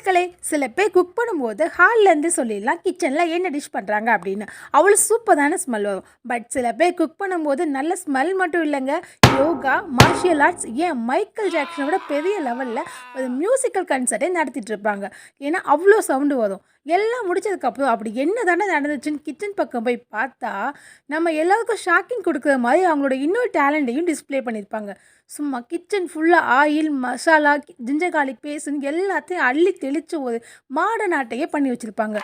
மக்களே, சில பேர் குக் பண்ணும்போது ஹால்லேருந்து சொல்லிடலாம் கிச்சனில் என்ன டிஷ் பண்ணுறாங்க அப்படின்னு. அவ்வளோ சூப்பரான ஸ்மெல் வரும். பட் சில பேர் குக் பண்ணும்போது நல்ல ஸ்மெல் மட்டும் இல்லைங்க, யோகா, மார்ஷியல் ஆர்ட்ஸ், ஏன் மைக்கேல் ஜாக்சனை விட பெரிய லெவலில் ஒரு மியூசிக்கல் கன்சர்ட்டே நடத்திட்டு இருப்பாங்க. ஏன்னா அவ்வளோ சவுண்டு வரும். எல்லாம் முடிச்சதுக்கப்புறம் அப்படி என்ன தானே நடந்துச்சுன்னு கிச்சன் பக்கம் போய் பார்த்தா நம்ம எல்லாருக்கும் ஷாக்கிங் கொடுக்குற மாதிரி அவங்களோட இன்னொரு டேலண்ட்டையும் டிஸ்ப்ளே பண்ணியிருப்பாங்க. சும்மா கிச்சன் ஃபுல்லாக ஆயில், மசாலா, ஜிஞ்சர் கார்லிக் பேஸ்ட்னு எல்லாத்தையும் அள்ளி தெளித்து ஒரு மாடர்ன் ஆட்டையே பண்ணி வச்சுருப்பாங்க.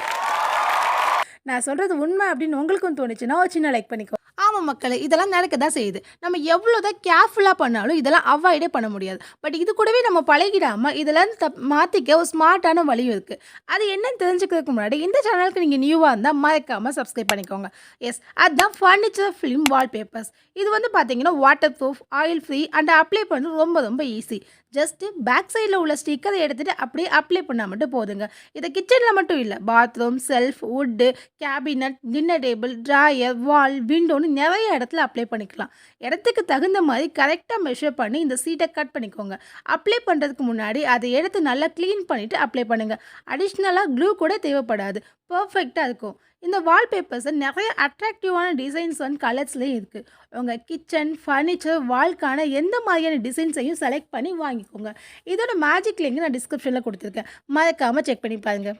நான் சொல்கிறது உண்மை அப்படின்னு உங்களுக்கும் தோணுச்சுன்னா ஒரு சின்ன லைக் பண்ணிக்கோ. ஆமாம் மக்களே, இதெல்லாம் நடக்க தான் செய்யுது. நம்ம எவ்வளோ தான் கேர்ஃபுல்லாக பண்ணாலும் இதெல்லாம் அவாய்டே பண்ண முடியாது. பட் இது கூடவே நம்ம பழகிடாமல் இதெல்லாம் மாற்றிக்க ஒரு ஸ்மார்ட்டான வழியும் இருக்குது. அது என்னன்னு தெரிஞ்சுக்கிறதுக்கு முன்னாடி இந்த சேனலுக்கு நீங்கள் நியூவாக இருந்தால் மறக்காமல் சப்ஸ்கிரைப் பண்ணிக்கோங்க. எஸ், அதுதான் ஃபர்னிச்சர் ஃபிலிம் வால்பேப்பர்ஸ். இது வந்து பார்த்தீங்கன்னா water proof, oil free and apply பண்ண ரொம்ப ரொம்ப ஈஸி. ஜஸ்ட்டு பேக் சைடில் உள்ள ஸ்டிக்கரை எடுத்துகிட்டு அப்படியே அப்ளை பண்ணால் மட்டும் போதுங்க. இதை கிச்சனில் மட்டும் இல்லை, bathroom, shelf, wood, cabinet, dinner table, drawer, wall, விண்டோன்னு நிறைய இடத்துல அப்ளை பண்ணிக்கலாம். இடத்துக்கு தகுந்த மாதிரி கரெக்டாக மெஷர் பண்ணி இந்த சீட்டை கட் பண்ணிக்கோங்க. அப்ளை பண்ணுறதுக்கு முன்னாடி அதை எடுத்து நல்லா க்ளீன் பண்ணிவிட்டு அப்ளை பண்ணுங்கள். அடிஷ்னலாக க்ளூ கூட தேவைப்படாது, பர்ஃபெக்டாக இருக்கும். இந்த வால்பேப்பர்ஸை நிறைய அட்ராக்டிவான டிசைன்ஸ் அண்ட் கலர்ஸ்லேயும் இருக்குது. உங்கள் கிச்சன், ஃபர்னிச்சர், வால்க்கான எந்த மாதிரியான டிசைன்ஸையும் செலக்ட் பண்ணி வாங்கிக்கோங்க. இதோட மேஜிக் லிங்க் நான் டிஸ்கிரிப்ஷனில் கொடுத்துருக்கேன், மறக்காமல் செக் பண்ணி பாருங்கள்.